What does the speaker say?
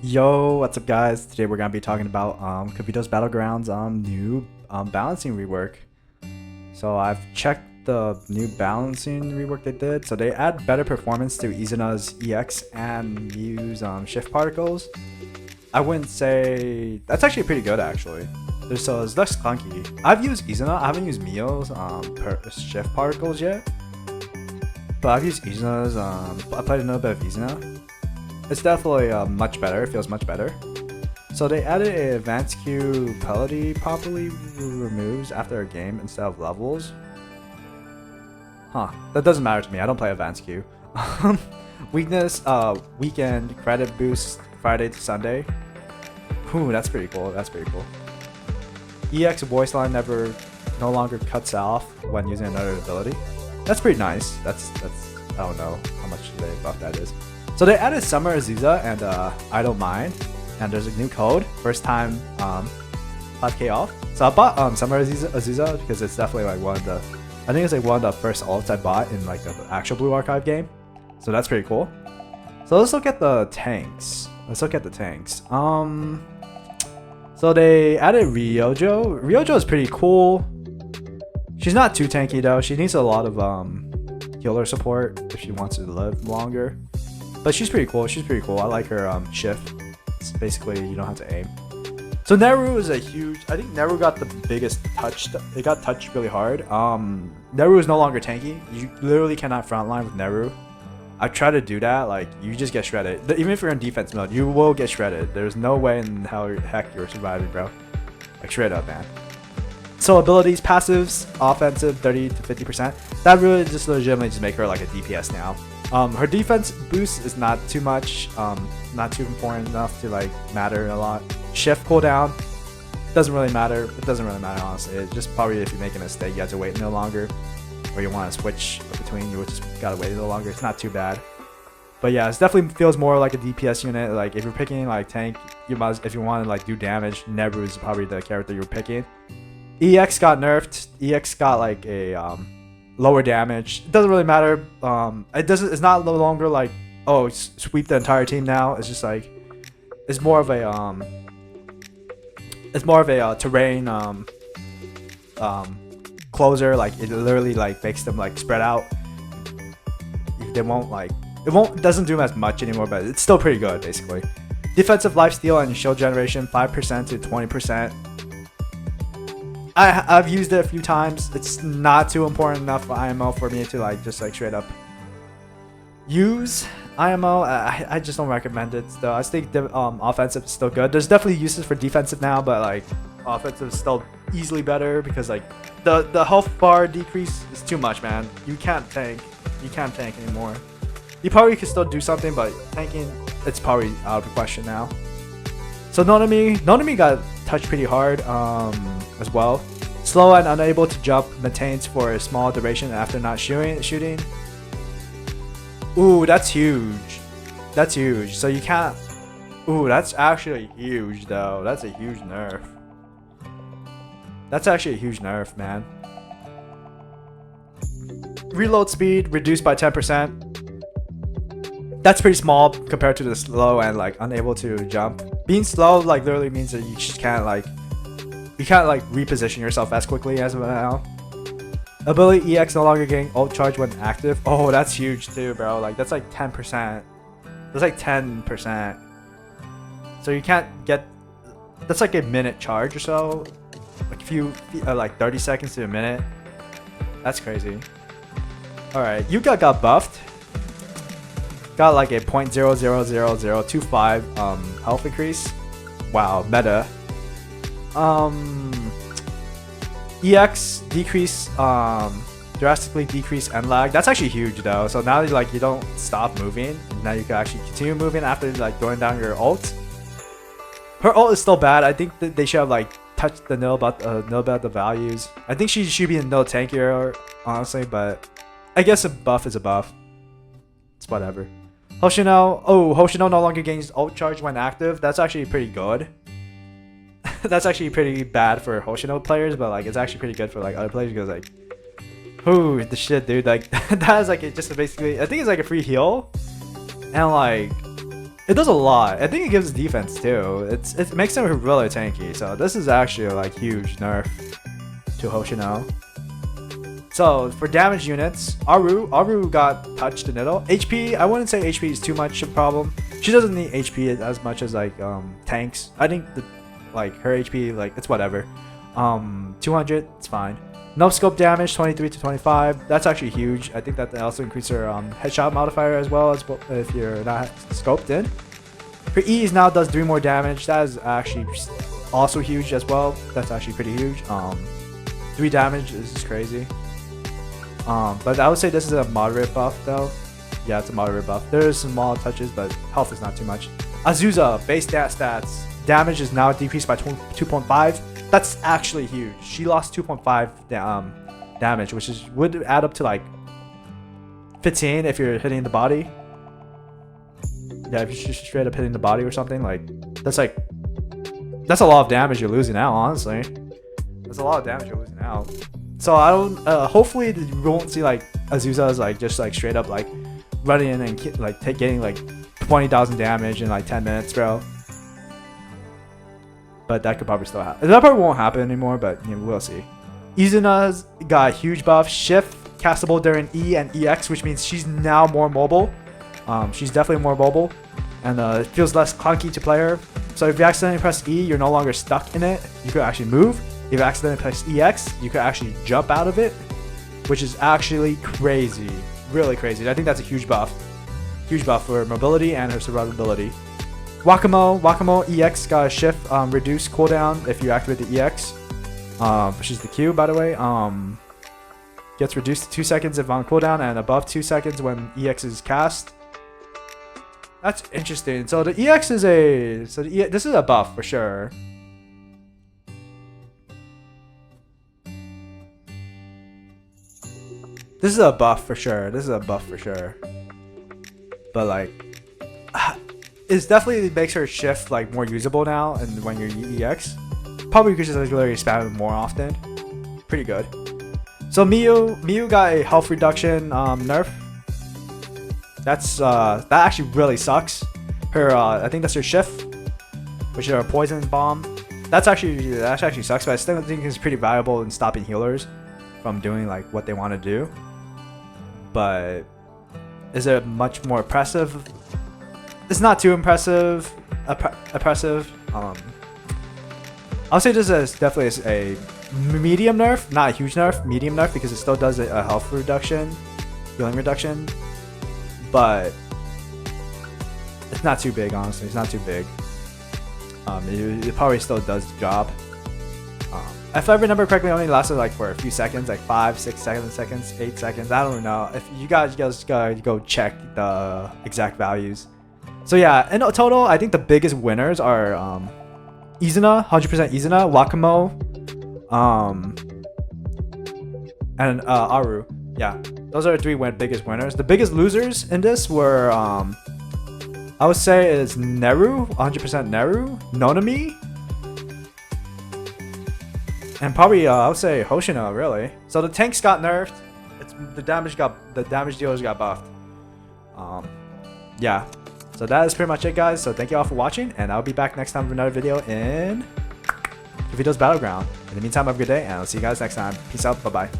Yo, what's up guys? Today we're gonna be talking about Kivotos Battlegrounds new balancing rework. So I've checked the new balancing rework they did. So they add better performance to Izuna's EX and use shift particles. I wouldn't say that's actually pretty good actually. It's less clunky. I've used Izuna, I haven't used Mio's shift particles yet. But I've used Izuna's, I played a little bit of Izuna. It's definitely much better. It feels much better. So they added a advanced Q penalty properly removes after a game instead of levels. Huh. That doesn't matter to me. I don't play advanced Q. Weakness, weekend credit boost Friday to Sunday. Ooh, that's pretty cool. That's pretty cool. EX voice line no longer cuts off when using another ability. That's pretty nice. That's I don't know how much they buff that is. So they added Summer Azusa and I Don't Mind, and there's a new code, first time 5k off. So I bought Summer Azusa because it's definitely like I think it's like one of the first ults I bought in like the actual Blue Archive game. So that's pretty cool. So let's look at the tanks. So they added Ryojo. Ryojo is pretty cool. She's not too tanky though. She needs a lot of healer support if she wants to live longer. But she's pretty cool. I like her shift. It's basically you don't have to aim. So Neru is a huge. I think Neru got the biggest touch. It got touched really hard. Neru is no longer tanky. You literally cannot frontline with Neru. I try to do that. Like you just get shredded. Even if you're in defense mode, you will get shredded. There's no way in heck you're surviving, bro. Like straight up, man. So abilities, passives, offensive, 30 to 50%. That really just legitimately just make her like a DPS now. Her defense boost is not too much, not too important enough to like matter a lot. Shift cooldown doesn't really matter. It doesn't really matter honestly. It's just probably if you make a mistake, you have to wait no longer, or you want to switch between. You just gotta wait a little longer. It's not too bad. But yeah, it definitely feels more like a DPS unit. Like if you're picking like tank, if you want to like do damage, Neru is probably the character you're picking. EX got nerfed. EX got like a lower damage. It doesn't really matter. It's not no longer like, oh, sweep the entire team now. It's just like it's more of a terrain closer. Like it literally like makes them like spread out. They won't like it doesn't do as much anymore, but it's still pretty good basically. Defensive lifesteal and shield generation 5% to 20%. I've used it a few times. It's not too important enough for IMO for me to like just like straight up use IMO. I just don't recommend it though. I think the offensive is still good. There's definitely uses for defensive now, but like offensive is still easily better because like the health bar decrease is too much, man. You can't tank anymore. You probably could still do something, but tanking it's probably out of the question now. So Nonami got touched pretty hard as well. Slow and unable to jump maintains for a small duration after not shooting. Ooh, that's huge. That's huge. So you can't. Ooh, that's actually huge though. That's a huge nerf. That's actually a huge nerf, man. Reload speed reduced by 10%. That's pretty small compared to the slow and like unable to jump. Being slow like literally means that you just can't like reposition yourself as quickly as now. Ability EX no longer getting ult charge when active. Oh, that's huge too, bro. Like that's like 10%. That's like 10%. So you can't get. That's like a minute charge or so. Like a few, like 30 seconds to a minute. That's crazy. All right, Yuka got buffed. Got like a 0.000025 health increase. Wow, meta. EX decrease, drastically decrease end lag. That's actually huge though. So now like you don't stop moving. Now you can actually continue moving after like throwing down your ult. Her ult is still bad. I think that they should have like touched the know about the values. I think she should be a no tankier honestly, but I guess a buff is a buff. It's whatever. Hoshino no longer gains ult charge when active. That's actually pretty good. That's actually pretty bad for Hoshino players, but like it's actually pretty good for like other players because like, ooh, the shit, dude. Like that is like just basically, I think it's like a free heal, and like It does a lot. I think it gives defense too. It makes them really tanky. So this is actually like huge nerf to Hoshino. So for damage units, Aru got touched a little. HP, I wouldn't say HP is too much of a problem. She doesn't need HP as much as like tanks. I think like her HP, like it's whatever. 200, it's fine. No scope damage, 23 to 25. That's actually huge. I think that also increases her headshot modifier as well as if you're not scoped in. Her E's now does 3 more damage. That is actually also huge as well. That's actually pretty huge. 3 damage is crazy. But I would say this is a moderate buff though. Yeah, it's a moderate buff. There's some small touches, but health is not too much. Azusa, base stats. Damage is now decreased by 2.5. That's actually huge. She lost 2.5 damage, which would add up to like 15 if you're hitting the body. Yeah, if you're straight up hitting the body or something, like that's a lot of damage you're losing out. Honestly, that's a lot of damage you're losing out. So I don't. Hopefully, you won't see like Azusa's like just like straight up like running in and like getting like 20,000 damage in like 10 minutes, bro. But that could probably still happen. That probably won't happen anymore, but you know, we'll see. Izuna's got a huge buff. Shift castable during E and EX, which means she's now more mobile. She's definitely more mobile, and it feels less clunky to play her. So if you accidentally press E, you're no longer stuck in it. You could actually move. If you accidentally press EX, you could actually jump out of it, which is actually crazy. Really crazy. I think that's a huge buff. Huge buff for mobility and her survivability. Wakamo EX got a shift reduce cooldown if you activate the EX, which is the Q by the way. Gets reduced to 2 seconds if on cooldown and above 2 seconds when EX is cast. That's interesting. So the EX is this is a buff for sure. This is a buff for sure. This is a buff for sure. But like, it definitely makes her shift like more usable now, and when you're EX, probably because she's like literally spamming more often. Pretty good. So Miyu got a health reduction nerf. That actually really sucks. Her I think that's her shift, which is her poison bomb. That actually sucks, but I still think it's pretty valuable in stopping healers from doing like what they want to do. But is it much more oppressive? It's not too oppressive. I'll say this is definitely a medium nerf, not a huge nerf, medium nerf, because it still does a health reduction, healing reduction, but it's not too big, honestly. It's not too big. It probably still does the job. If I remember correctly, it only lasted like for a few seconds, like 5, 6, 7 seconds, 8 seconds. I don't know. If you guys gotta go check the exact values. So yeah, in total, I think the biggest winners are Izuna, 100% Izuna, Wakamo, and Aru. Yeah, those are the 3 biggest winners. The biggest losers in this were, I would say, is Neru, 100% Neru, Nonami, and probably I would say Hoshino, really. So the tanks got nerfed. The damage dealers got buffed. Yeah. So that is pretty much it, guys. So thank you all for watching, and I'll be back next time with another video in Kivotos Battleground. In the meantime, have a good day, and I'll see you guys next time. Peace out. Bye bye.